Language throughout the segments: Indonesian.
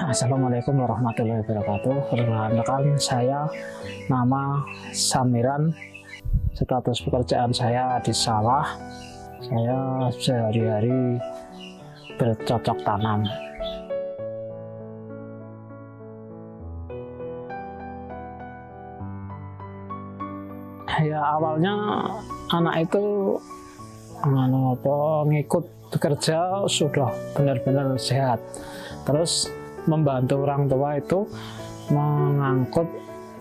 Assalamualaikum warahmatullahi wabarakatuh. Perkenalkan, saya nama Samiran. Status pekerjaan saya di sawah. Saya sehari-hari bercocok tanam. Ya, awalnya anak itu ngikut bekerja sudah benar-benar sehat. Terus membantu orang tua itu mengangkut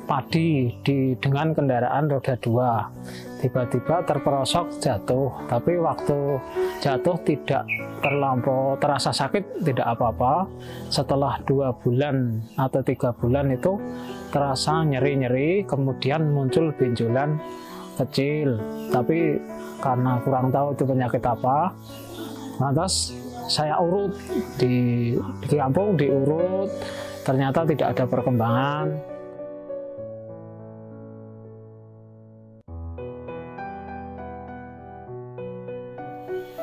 padi dengan kendaraan roda 2. Tiba-tiba terperosok jatuh, tapi waktu jatuh tidak terlampau terasa sakit, tidak apa-apa. Setelah 2 bulan atau 3 bulan itu terasa nyeri-nyeri, kemudian muncul benjolan kecil, tapi karena kurang tahu itu penyakit apa, lantas saya urut di kampung, diurut, ternyata tidak ada perkembangan.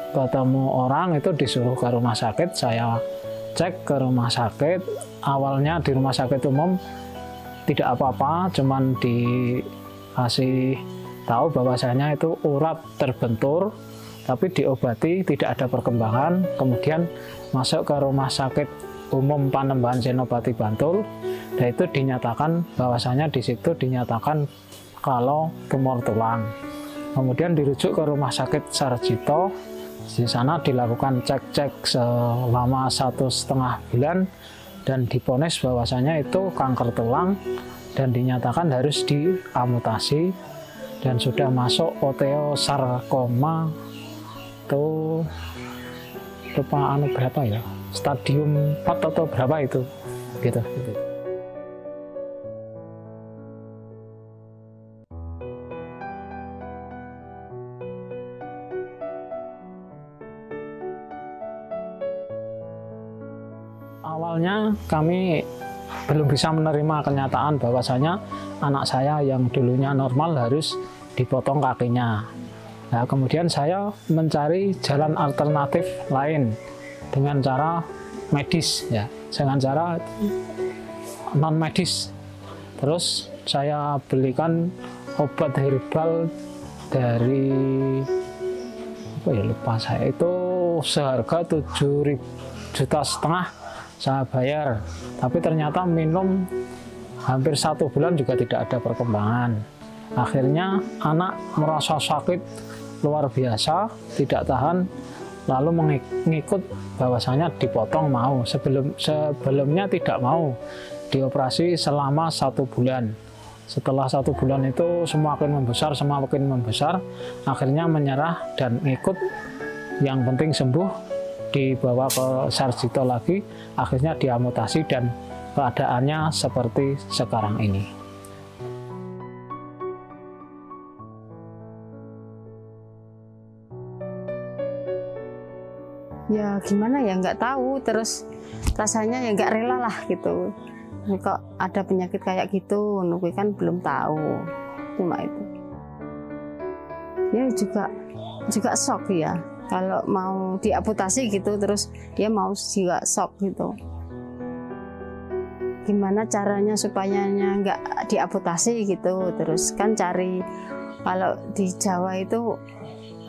Ketemu orang itu disuruh ke rumah sakit, saya cek ke rumah sakit. Awalnya di rumah sakit umum tidak apa-apa, cuman dikasih tahu bahwasanya itu urat terbentur, tapi diobati tidak ada perkembangan. Kemudian masuk ke rumah sakit umum Panembahan Senopati Bantul, dan itu dinyatakan bahwasanya di situ dinyatakan kalau tumor tulang. Kemudian dirujuk ke rumah sakit Sarjito. Di sana dilakukan cek-cek selama 1,5 bulan dan diponis bahwasanya itu kanker tulang dan dinyatakan harus diamputasi dan sudah masuk osteosarkoma. Itu lupa berapa ya, stadium 4 atau berapa itu gitu. Awalnya kami belum bisa menerima kenyataan bahwasanya anak saya yang dulunya normal harus dipotong kakinya. Nah, kemudian saya mencari jalan alternatif lain dengan cara medis, ya, dengan cara non medis. Terus saya belikan obat herbal dari lupa saya, itu seharga 7,5 juta saya bayar, tapi ternyata minum hampir 1 bulan juga tidak ada perkembangan. Akhirnya anak merasa sakit luar biasa, tidak tahan, lalu mengikut bahwasanya dipotong mau. Sebelumnya tidak mau, dioperasi selama 1 bulan. Setelah 1 bulan itu semakin membesar, akhirnya menyerah dan ikut. Yang penting sembuh, dibawa ke Sarjito lagi, akhirnya diamputasi dan keadaannya seperti sekarang ini. Ya gimana ya, nggak tahu, terus rasanya ya nggak rela lah gitu. Ini kok ada penyakit kayak gitu, nunggu kan belum tahu, cuma itu. Ya juga shock ya, kalau mau diamputasi gitu, terus dia mau juga shock gitu. Gimana caranya supaya nggak diamputasi gitu, terus kan cari, kalau di Jawa itu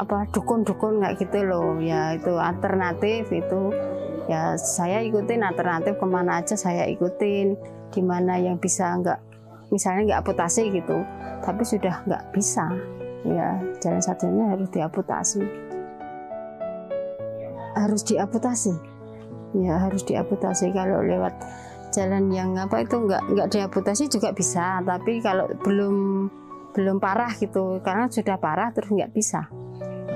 apa dukun-dukun nggak gitu loh ya, itu alternatif itu ya, saya ikutin alternatif, kemana aja saya ikutin, dimana yang bisa nggak, misalnya nggak amputasi gitu, tapi sudah nggak bisa ya, jalan satunya harus diamputasi, ya harus diamputasi. Kalau lewat jalan yang apa itu nggak diamputasi juga bisa, tapi kalau belum parah gitu, karena sudah parah terus nggak bisa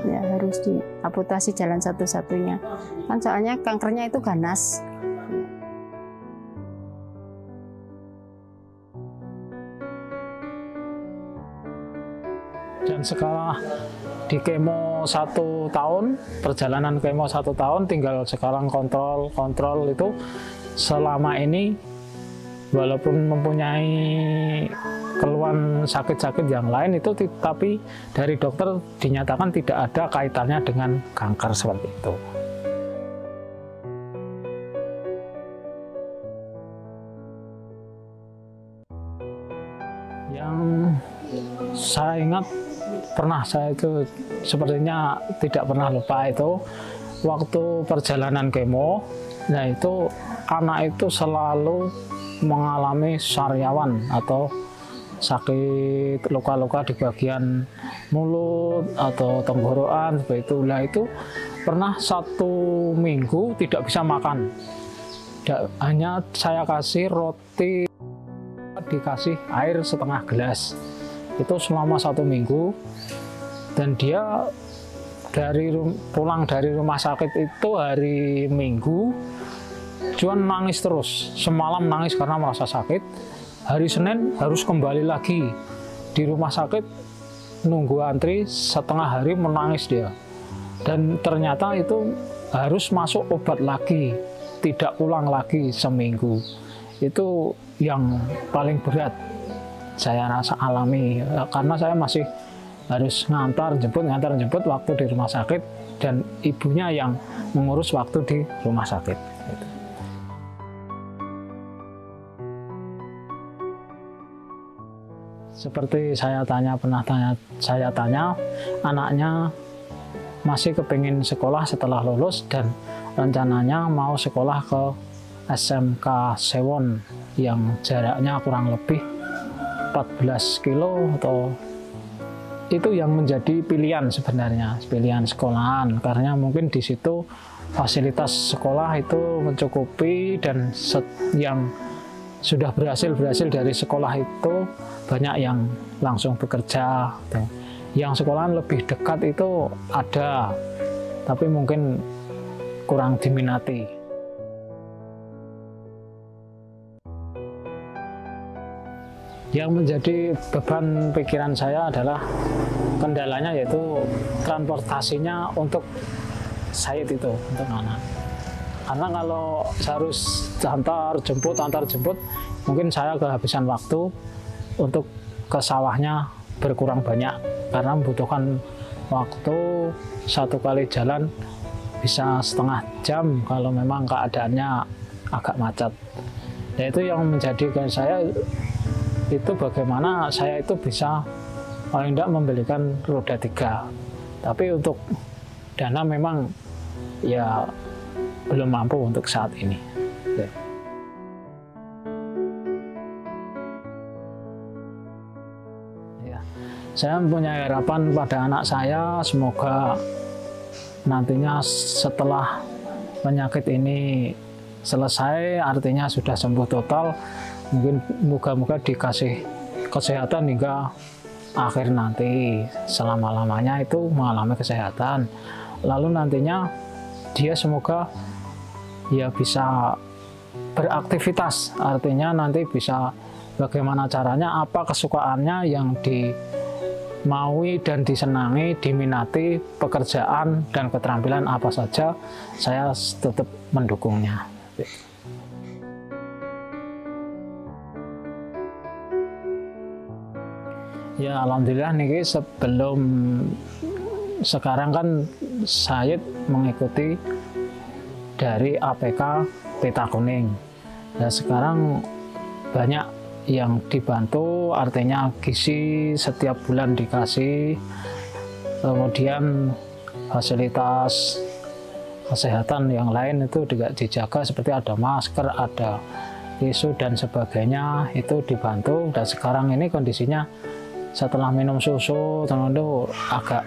ya, harus diamputasi, jalan satu-satunya kan, soalnya kankernya itu ganas. Dan sekarang di kemo 1 tahun, perjalanan kemo 1 tahun, tinggal sekarang kontrol itu. Selama ini walaupun mempunyai keluhan sakit-sakit yang lain itu, tapi dari dokter dinyatakan tidak ada kaitannya dengan kanker seperti itu. Yang saya ingat pernah, saya itu sepertinya tidak pernah lupa, itu waktu perjalanan kemo. Nah itu anak itu selalu mengalami sariawan atau sakit luka-luka di bagian mulut atau tenggorokan seperti itu. Nah itu pernah 1 minggu tidak bisa makan. Hanya saya kasih roti, dikasih air setengah gelas. Itu selama 1 minggu. Dan dia pulang dari rumah sakit itu hari Minggu, cuman nangis terus. Semalam nangis karena merasa sakit. Hari Senin harus kembali lagi di rumah sakit, nunggu antri setengah hari, menangis dia. Dan ternyata itu harus masuk obat lagi, tidak pulang lagi seminggu. Itu yang paling berat saya rasa alami, karena saya masih harus ngantar jemput waktu di rumah sakit, dan ibunya yang mengurus waktu di rumah sakit. Seperti saya tanya, anaknya masih kepingin sekolah setelah lulus dan rencananya mau sekolah ke SMK Sewon yang jaraknya kurang lebih 14 kilo, atau itu yang menjadi pilihan sebenarnya, pilihan sekolahan, karena mungkin di situ fasilitas sekolah itu mencukupi, dan yang sudah berhasil dari sekolah itu banyak yang langsung bekerja. Yang sekolahan lebih dekat itu ada, tapi mungkin kurang diminati. Yang menjadi beban pikiran saya adalah kendalanya, yaitu transportasinya untuk Said itu, untuk anak. Karena kalau harus antar jemput, mungkin saya kehabisan waktu untuk ke sawahnya berkurang banyak, karena membutuhkan waktu 1 kali jalan bisa setengah jam kalau memang keadaannya agak macet. Nah itu yang menjadikan saya itu bagaimana saya itu bisa paling tidak membelikan roda 3. Tapi untuk dana memang ya belum mampu untuk saat ini. Ya. Saya mempunyai harapan pada anak saya, semoga nantinya setelah penyakit ini selesai, artinya sudah sembuh total, mungkin moga-moga dikasih kesehatan hingga akhir nanti, selama-lamanya itu mengalami kesehatan. Lalu nantinya dia semoga ya bisa beraktivitas, artinya nanti bisa bagaimana caranya, apa kesukaannya yang dimaui dan disenangi, diminati, pekerjaan dan keterampilan apa saja, saya tetap mendukungnya. Ya alhamdulillah nih, sebelum sekarang kan Said mengikuti dari APK Peta Kuning. Nah sekarang banyak yang dibantu, artinya gizi setiap bulan dikasih, kemudian fasilitas kesehatan yang lain itu juga dijaga, seperti ada masker, ada tisu dan sebagainya, itu dibantu. Dan sekarang ini kondisinya setelah minum susu teman itu agak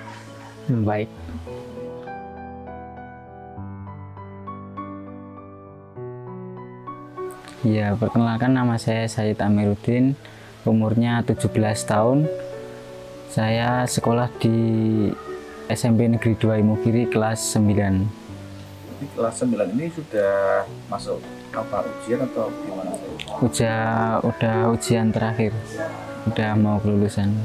membaik. Ya, perkenalkan, nama saya Said Amiruddin, umurnya 17 tahun. Saya sekolah di SMP Negeri 2 Imogiri kelas 9. Di kelas 9 ini sudah masuk apa ujian atau gimana? Udah ujian terakhir, udah mau kelulusan.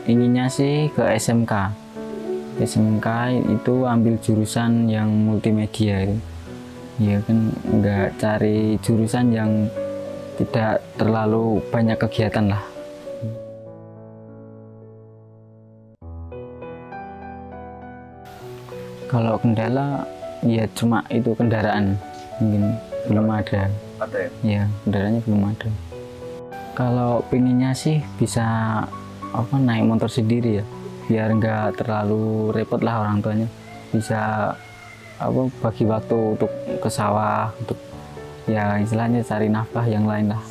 Inginnya sih ke SMK. SMK itu ambil jurusan yang multimedia. Ya kan, nggak cari jurusan yang tidak terlalu banyak kegiatan lah. Kalau kendala Iya, cuma itu kendaraan mungkin belum ada. Ada ya? Ya, kendaraannya belum ada. Kalau pinginnya sih bisa naik motor sendiri ya, biar nggak terlalu repot lah orang tuanya. Bisa bagi waktu untuk ke sawah, untuk ya istilahnya cari nafkah yang lain lah.